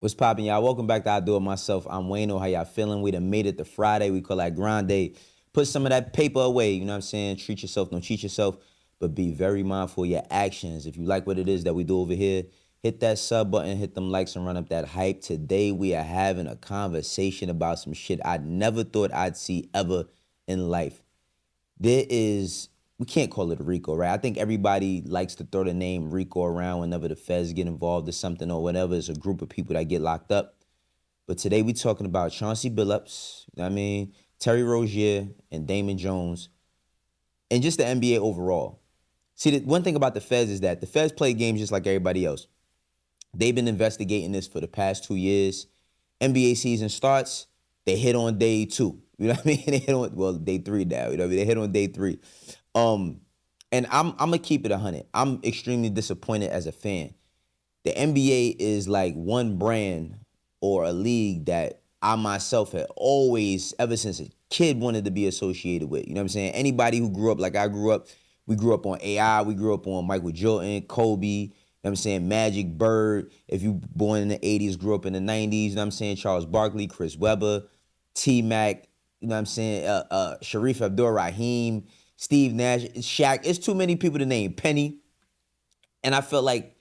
What's poppin', y'all? Welcome back to I Do It Myself. I'm Wayno. How y'all feeling? We done made it to Friday. We call that grind day. Put some of that paper away. You know what I'm saying? Treat yourself. Don't cheat yourself. But be very mindful of your actions. If you like what it is that we do over here, hit that sub button, hit them likes, and run up that hype. Today, we are having a conversation about some shit I never thought I'd see ever in life. We can't call it a RICO, right? I think everybody likes to throw the name RICO around whenever the feds get involved or something or whatever. It's a group of people that get locked up. But today we talking about Chauncey Billups, you know what I mean, Terry Rozier and Damon Jones, and just the NBA overall. See, the one thing about the feds is that the feds play games just like everybody else. They've been investigating this for the past 2 years. NBA season starts, they hit on day 2. You know what I mean? They hit on, well, day 3 now. You know what I mean? They hit on day 3. And I'm gonna keep it 100. I'm extremely disappointed as a fan. The NBA is like one brand or a league that I myself had always, ever since a kid, wanted to be associated with. You know what I'm saying? Anybody who grew up like I grew up, we grew up on AI, we grew up on Michael Jordan, Kobe, you know what I'm saying, Magic, Bird. If you born in the 80s, grew up in the 90s, you know what I'm saying, Charles Barkley, Chris Webber, T-Mac, you know what I'm saying, Sharif Abdul-Rahim, Steve Nash, Shaq. It's too many people to name. Penny. And I felt like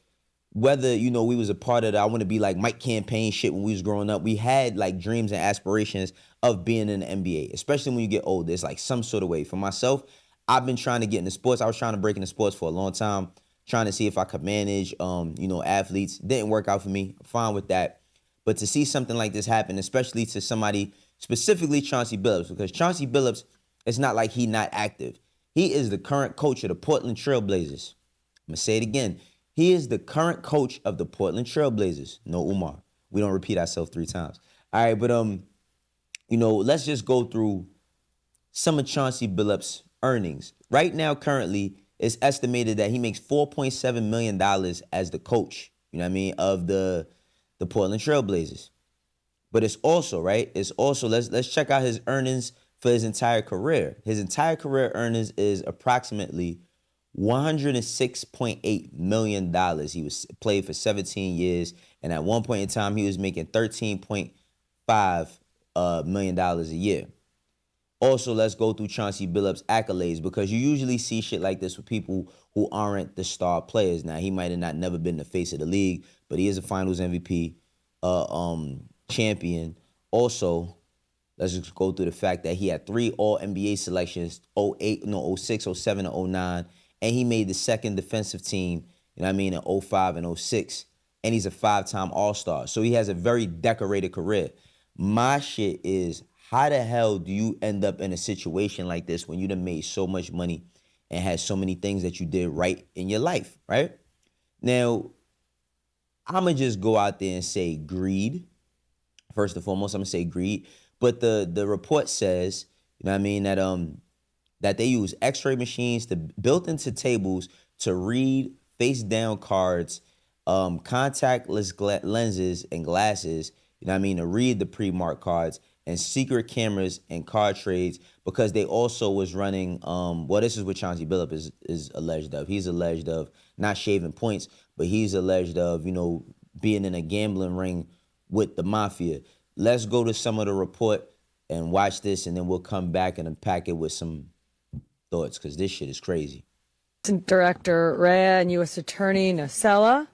whether, you know, we was a part of the I want to be like Mike campaign shit when we was growing up, we had like dreams and aspirations of being in the NBA, especially when you get older. It's like some sort of way. For myself, I've been trying to get into sports. I was trying to break into sports for a long time, trying to see if I could manage, athletes. Didn't work out for me. I'm fine with that. But to see something like this happen, especially to somebody, specifically Chauncey Billups, because Chauncey Billups, it's not like he not active. He is the current coach of the Portland Trail Blazers. I'm going to say it again. He is the current coach of the Portland Trail Blazers. No Umar. We don't repeat ourselves 3 times. All right, but, let's just go through some of Chauncey Billups' earnings. Right now, currently, it's estimated that he makes $4.7 million as the coach, you know what I mean, of the Portland Trail Blazers. But it's also, right, let's check out his earnings for his entire career. His entire career earnings is approximately $106.8 million. He was played for 17 years, and at one point in time, he was making $13.5 million a year. Also, let's go through Chauncey Billups' accolades, because you usually see shit like this with people who aren't the star players. Now, he might have not never been the face of the league, but he is a Finals MVP, champion. Also, let's just go through the fact that he had 3 All-NBA selections, 06, 07, and 09, and he made the second defensive team, you know what I mean, in 05 and 06, and he's a 5-time All-Star. So he has a very decorated career. My shit is, how the hell do you end up in a situation like this when you done made so much money and had so many things that you did right in your life, right? Now, I'm going to just go out there and say greed. First and foremost, I'm going to say greed. But the report says, you know what I mean, that they use X-ray machines built into tables to read face-down cards, contactless lenses and glasses, you know what I mean, to read the pre-marked cards, and secret cameras and card trades, because they also was running, this is what Chauncey Billups is alleged of. He's alleged of not shaving points, but he's alleged of, being in a gambling ring with the mafia. Let's go to some of the report and watch this, and then we'll come back and unpack it with some thoughts, because this shit is crazy. Director Rhea and U.S. Attorney Nacella,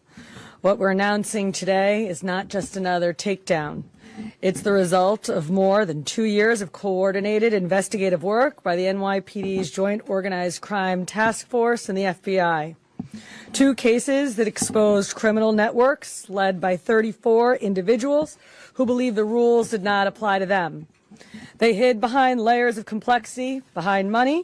what we're announcing today is not just another takedown. It's the result of more than 2 years of coordinated investigative work by the NYPD's Joint Organized Crime Task Force and the FBI. 2 cases that exposed criminal networks led by 34 individuals who believed the rules did not apply to them. They hid behind layers of complexity, behind money,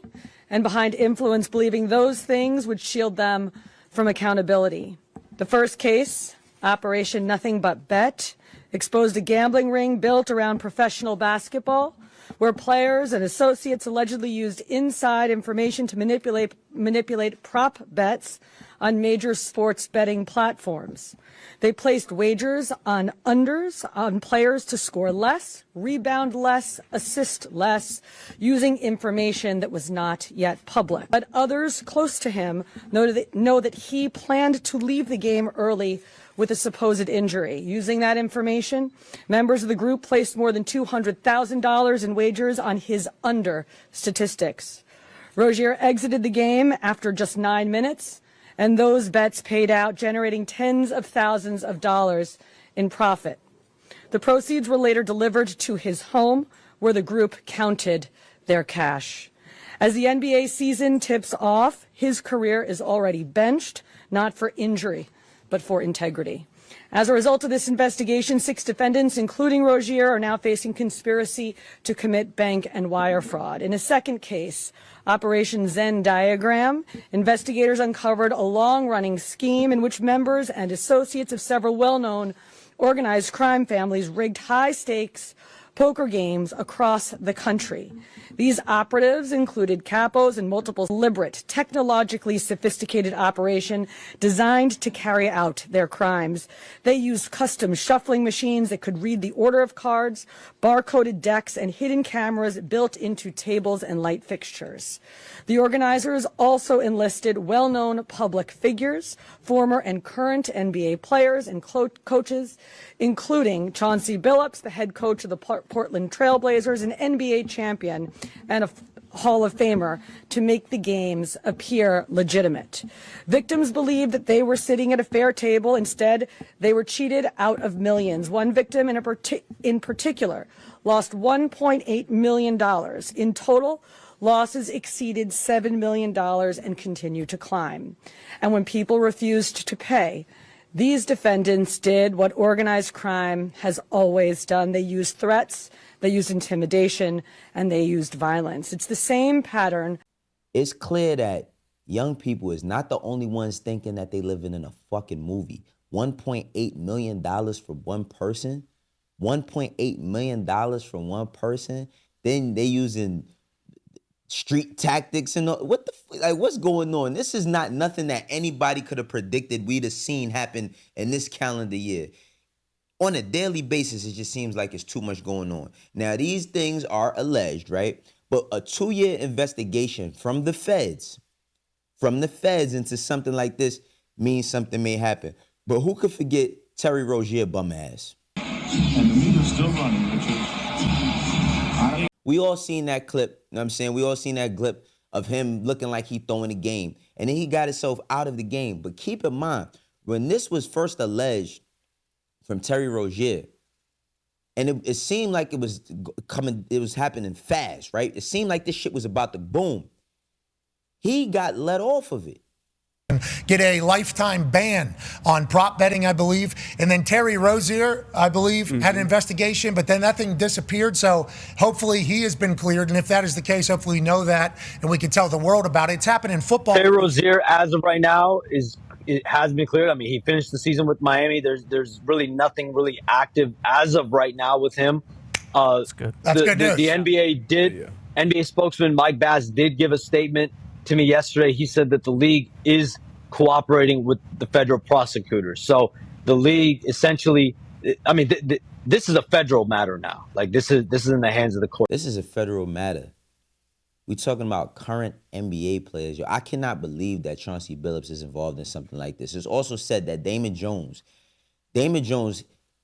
and behind influence, believing those things would shield them from accountability. The first case, Operation Nothing But Bet, exposed a gambling ring built around professional basketball, where players and associates allegedly used inside information to manipulate prop bets on major sports betting platforms. They placed wagers on unders on players to score less, rebound less, assist less, using information that was not yet public. But others close to him know that he planned to leave the game early with a supposed injury. Using that information, members of the group placed more than $200,000 in wagers on his under statistics. Rozier exited the game after just 9 minutes, and those bets paid out, generating tens of thousands of dollars in profit. The proceeds were later delivered to his home, where the group counted their cash. As the NBA season tips off, his career is already benched, not for injury, but for integrity. As a result of this investigation, 6 defendants, including Rozier, are now facing conspiracy to commit bank and wire fraud. In a second case, Operation Zen Diagram, investigators uncovered a long-running scheme in which members and associates of several well-known organized crime families rigged high-stakes poker games across the country. These operatives included capos and multiple deliberate, technologically sophisticated operation designed to carry out their crimes. They used custom shuffling machines that could read the order of cards, barcoded decks, and hidden cameras built into tables and light fixtures. The organizers also enlisted well-known public figures, former and current NBA players and coaches, including Chauncey Billups, the head coach of the Portland Trailblazers, an NBA champion and a Hall of Famer, to make the games appear legitimate. Victims believed that they were sitting at a fair table. Instead, they were cheated out of millions. One victim in particular lost $1.8 million. In total, losses exceeded $7 million and continue to climb. And when people refused to pay, these defendants did what organized crime has always done. They used threats, they used intimidation, and they used violence. It's the same pattern. It's clear that young people is not the only ones thinking that they living in a fucking movie. $1.8 million for one person? $1.8 million from one person? Then they using street tactics and all. What's going on? This is not nothing that anybody could have predicted we'd have seen happen in this calendar year. On a daily basis, it just seems like it's too much going on. Now, these things are alleged, right? But a 2-year investigation from the feds into something like this means something may happen. But who could forget Terry Rozier bum ass? And the meter's still running, which is... We all seen that clip, you know what I'm saying? We all seen that clip of him looking like he throwing the game. And then he got himself out of the game. But keep in mind, when this was first alleged from Terry Rozier, and it seemed like it was happening fast, right? It seemed like this shit was about to boom. He got let off of it. Get a lifetime ban on prop betting, I believe. And then Terry Rozier, I believe, had an investigation, but then that thing disappeared. So hopefully he has been cleared. And if that is the case, hopefully we know that and we can tell the world about it. It's happened in football. Terry Rozier, as of right now, it has been cleared. I mean, he finished the season with Miami. There's really nothing really active as of right now with him. That's good. That's good news. The NBA spokesman Mike Bass did give a statement to me yesterday. He said that the league is cooperating with the federal prosecutors. So the league essentially, I mean, this is a federal matter now. Like this is in the hands of the court. This is a federal matter. We talking about current NBA players. Yo, I cannot believe that Chauncey Billups is involved in something like this. It's also said that Damon Jones,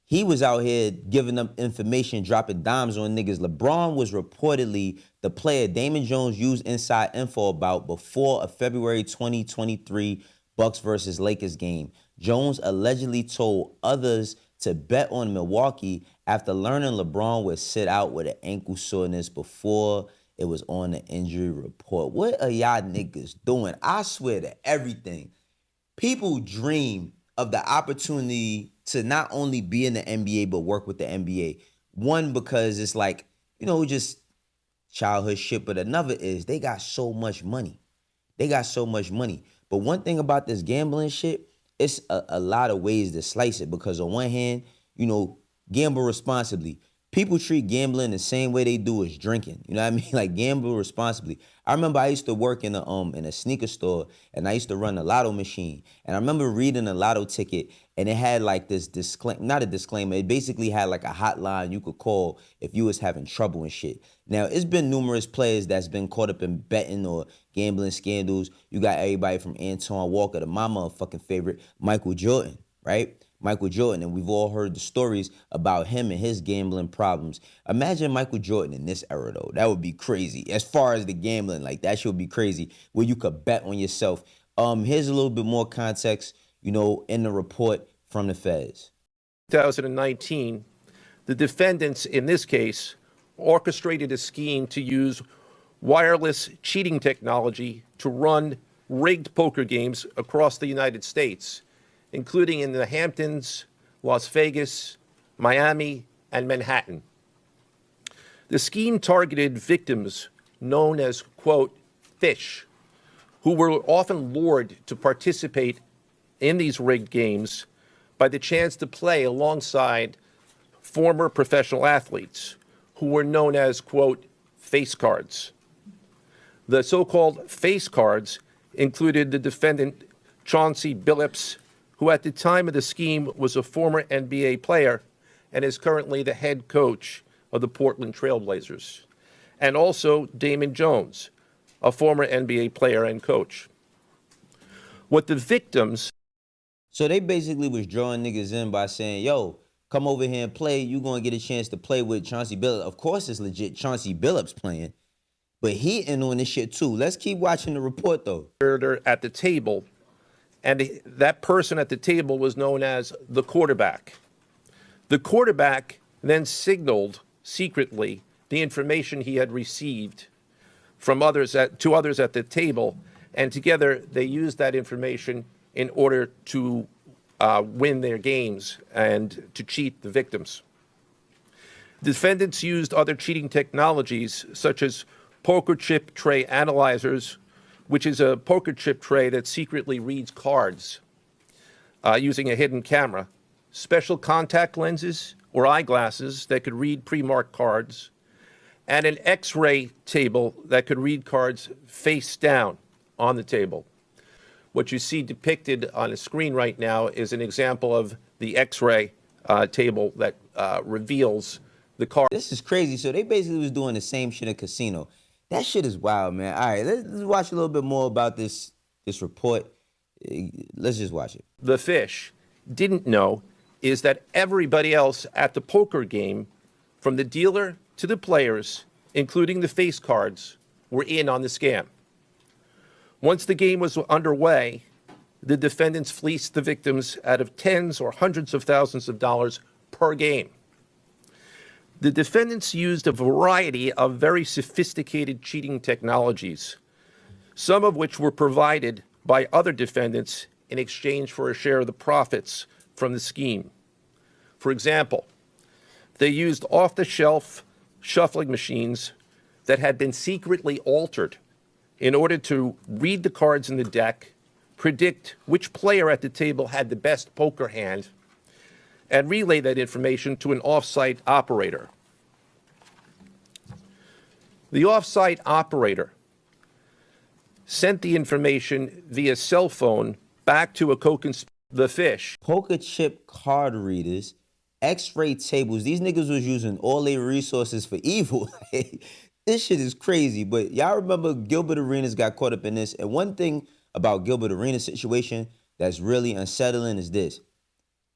he was out here giving them information, dropping dimes on niggas. LeBron was reportedly the player Damon Jones used inside info about before a February 2023 Bucks versus Lakers game. Jones allegedly told others to bet on Milwaukee after learning LeBron would sit out with an ankle soreness before it was on the injury report. What are y'all niggas doing? I swear to everything. People dream of the opportunity to not only be in the NBA, but work with the NBA. One, because it's like, just childhood shit. But another is they got so much money. But one thing about this gambling shit, it's a lot of ways to slice it. Because on one hand, gamble responsibly. People treat gambling the same way they do as drinking. You know what I mean? Like, gamble responsibly. I remember I used to work in a sneaker store, and I used to run a lotto machine. And I remember reading a lotto ticket, and it had like this not a disclaimer. It basically had like a hotline you could call if you was having trouble and shit. Now, it's been numerous players that's been caught up in betting or gambling scandals. You got everybody from Antoine Walker to my motherfucking favorite, Michael Jordan, right? Michael Jordan, and we've all heard the stories about him and his gambling problems. Imagine Michael Jordan in this era, though. That would be crazy. As far as the gambling, like that should be crazy, where you could bet on yourself. Here's a little bit more context, in the report from the feds. 2019, the defendants in this case orchestrated a scheme to use wireless cheating technology to run rigged poker games across the United States, including in the Hamptons, Las Vegas, Miami, and Manhattan. The scheme targeted victims known as, quote, fish, who were often lured to participate in these rigged games by the chance to play alongside former professional athletes who were known as, quote, face cards. The so-called face cards included the defendant Chauncey Billups, who at the time of the scheme was a former NBA player and is currently the head coach of the Portland Trail Blazers, and also Damon Jones, a former NBA player and coach. What the victims... So they basically was drawing niggas in by saying, yo, come over here and play. You're going to get a chance to play with Chauncey Billups. Of course it's legit Chauncey Billups playing, but he in on this shit too. Let's keep watching the report, though. At the table, and that person at the table was known as the quarterback. The quarterback then signaled secretly the information he had received from to others at the table, and together they used that information in order to win their games and to cheat the victims. Defendants used other cheating technologies such as poker chip tray analyzers, which is a poker chip tray that secretly reads cards using a hidden camera, special contact lenses or eyeglasses that could read pre-marked cards, and an X-ray table that could read cards face down on the table. What you see depicted on the screen right now is an example of the X-ray table that reveals the card. This is crazy. So they basically was doing the same shit in casino. That shit is wild, man. All right, let's watch a little bit more about this report. Let's just watch it. The fish didn't know is that everybody else at the poker game, from the dealer to the players, including the face cards, were in on the scam. Once the game was underway, the defendants fleeced the victims out of tens or hundreds of thousands of dollars per game. The defendants used a variety of very sophisticated cheating technologies, some of which were provided by other defendants in exchange for a share of the profits from the scheme. For example, they used off-the-shelf shuffling machines that had been secretly altered in order to read the cards in the deck, predict which player at the table had the best poker hand, and relay that information to an off-site operator. The off-site operator sent the information via cell phone back to a co-conspirator, the fish. Poker chip card readers, X-ray tables. These niggas was using all their resources for evil. This shit is crazy. But y'all remember Gilbert Arenas got caught up in this. And one thing about Gilbert Arenas' situation that's really unsettling is this.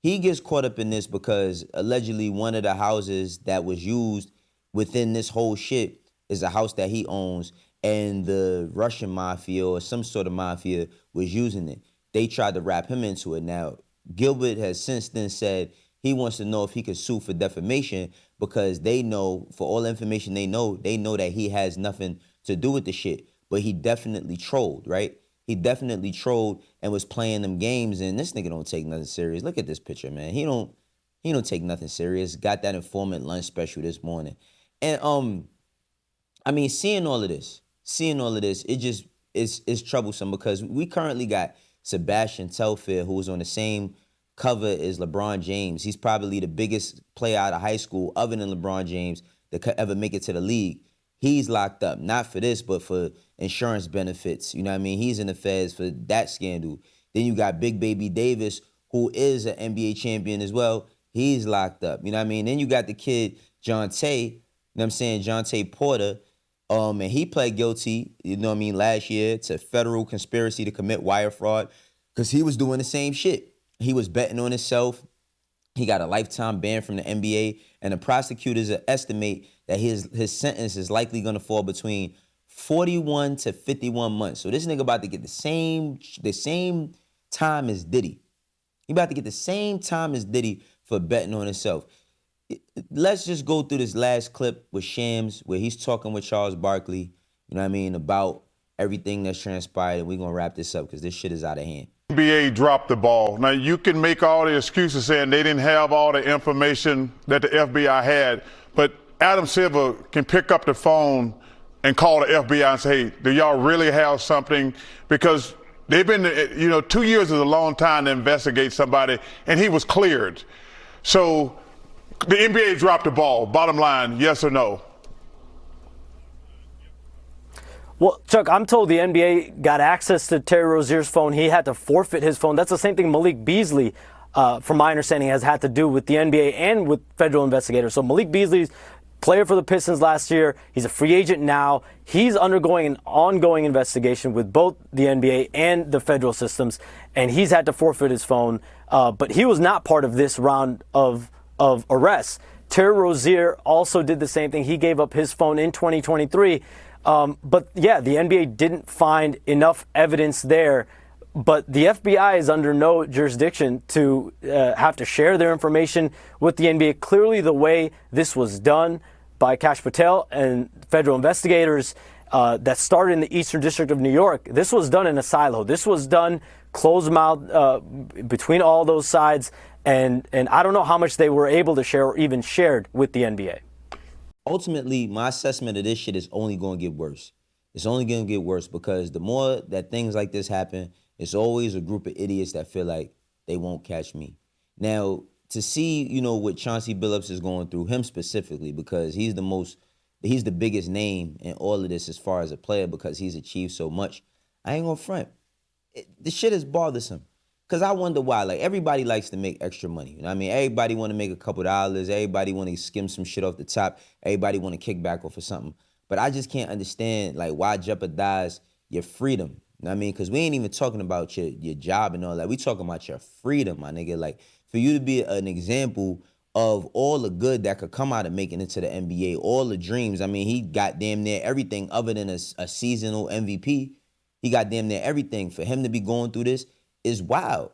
He gets caught up in this because allegedly one of the houses that was used within this whole shit is a house that he owns, and the Russian mafia or some sort of mafia was using it. They tried to wrap him into it. Now, Gilbert has since then said he wants to know if he could sue for defamation because they know, for all the information they know that he has nothing to do with the shit. But he definitely trolled, right? He definitely trolled and was playing them games, and this nigga don't take nothing serious. Look at this picture, man. He don't take nothing serious. Got that informant lunch special this morning. And I mean, seeing all of this, it's troublesome because we currently got Sebastian Telfair, who was on the same cover as LeBron James. He's probably the biggest player out of high school other than LeBron James that could ever make it to the league. He's locked up, not for this, but for insurance benefits. You know what I mean? He's in the feds for that scandal. Then you got Big Baby Davis, who is an NBA champion as well. He's locked up. You know what I mean? Then you got the kid, Jonte, you know what I'm saying, Jonte Porter. And he pled guilty, you know what I mean, last year to federal conspiracy to commit wire fraud because he was doing the same shit. He was betting on himself, He got a lifetime ban from the NBA, and the prosecutors estimate that his sentence is likely going to fall between 41 to 51 months. So this nigga about to get the same time as Diddy. He about to get the same time as Diddy for betting on himself. Let's just go through this last clip with Shams where he's talking with Charles Barkley, you know what I mean, about everything that's transpired, and we're going to wrap this up because this shit is out of hand. NBA dropped the ball. Now, you can make all the excuses saying they didn't have all the information that the FBI had, but Adam Silver can pick up the phone and call the FBI and say, hey, do y'all really have something? Because they've been, 2 years is a long time to investigate somebody, and he was cleared. So the NBA dropped the ball. Bottom line, yes or no? Well, Chuck, I'm told the NBA got access to Terry Rozier's phone. He had to forfeit his phone. That's the same thing Malik Beasley, from my understanding, has had to do with the NBA and with federal investigators. So Malik Beasley's player for the Pistons last year. He's a free agent now. He's undergoing an ongoing investigation with both the NBA and the federal systems, and he's had to forfeit his phone. But he was not part of this round of arrests. Terry Rozier also did the same thing. He gave up his phone in 2023. But yeah, the NBA didn't find enough evidence there. But the FBI is under no jurisdiction to have to share their information with the NBA. Clearly, the way this was done by Kash Patel and federal investigators that started in the Eastern District of New York, this was done in a silo. This was done closed mouth between all those sides. And I don't know how much they were able to share or even shared with the NBA. Ultimately, my assessment of this shit is only going to get worse. It's only going to get worse because the more that things like this happen, it's always a group of idiots that feel like they won't catch me. Now, to see, what Chauncey Billups is going through, him specifically, because he's the biggest name in all of this as far as a player because he's achieved so much. I ain't going to front. The shit is bothersome. Because I wonder why. Like, everybody likes to make extra money. You know what I mean? Everybody want to make a couple dollars. Everybody want to skim some shit off the top. Everybody want to kick back off of something. But I just can't understand, like, why jeopardize your freedom. You know what I mean? Because we ain't even talking about your job and all that. We talking about your freedom, my nigga. Like, for you to be an example of all the good that could come out of making it to the NBA, all the dreams. I mean, he got damn near everything other than a seasonal MVP. He got damn near everything. For him to be going through this is wild.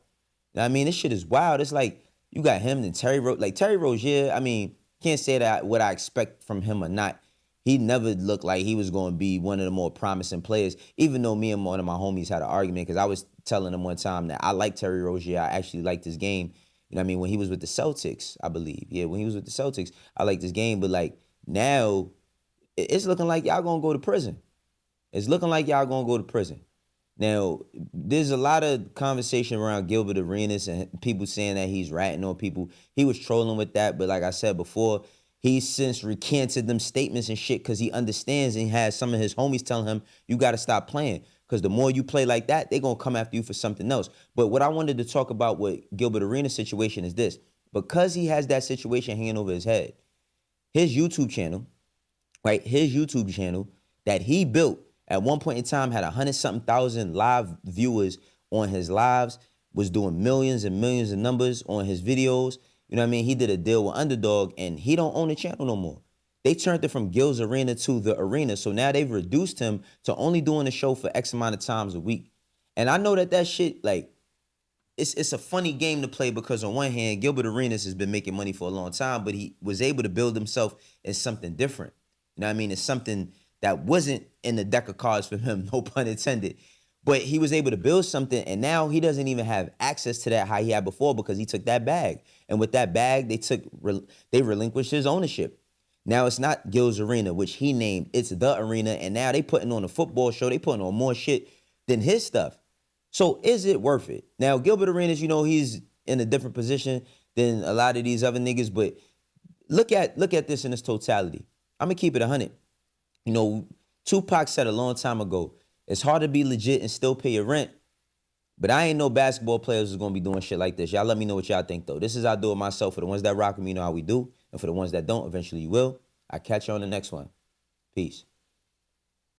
You know what I mean? This shit is wild. It's like you got him and Terry Rozier. I mean, can't say that what I expect from him or not. He never looked like he was going to be one of the more promising players, even though me and one of my homies had an argument because I was telling him one time that I like Terry Rozier. I actually liked his game. You know what I mean? When he was with the Celtics, I believe. Yeah, when he was with the Celtics, I liked his game. But, like, now it's looking like y'all going to go to prison. It's looking like y'all going to go to prison. Now, there's a lot of conversation around Gilbert Arenas and people saying that he's ratting on people. He was trolling with that, but like I said before, he's since recanted them statements and shit because he understands and has some of his homies telling him, you got to stop playing because the more you play like that, they're going to come after you for something else. But what I wanted to talk about with Gilbert Arenas' situation is this. Because he has that situation hanging over his head, his YouTube channel, right, that he built, at one point in time, had 100-something thousand live viewers on his lives, was doing millions and millions of numbers on his videos. You know what I mean? He did a deal with Underdog, and he don't own the channel no more. They turned it from Gil's Arena to The Arena, so now they've reduced him to only doing the show for X amount of times a week. And I know that shit, like, it's a funny game to play because on one hand, Gilbert Arenas has been making money for a long time, but he was able to build himself as something different. You know what I mean? It's something that wasn't in the deck of cards for him, no pun intended. But he was able to build something, and now he doesn't even have access to that how he had before because he took that bag. And with that bag, they relinquished his ownership. Now it's not Gil's Arena, which he named. It's The Arena, and now they putting on a football show. They putting on more shit than his stuff. So is it worth it? Now, Gilbert Arenas, he's in a different position than a lot of these other niggas, but look at this in its totality. I'm going to keep it 100. Tupac said a long time ago, it's hard to be legit and still pay your rent, but I ain't no basketball players who's going to be doing shit like this. Y'all let me know what y'all think, though. This is I Do It Myself. For the ones that rock with me, you know how we do. And for the ones that don't, eventually you will. I'll catch you on the next one. Peace.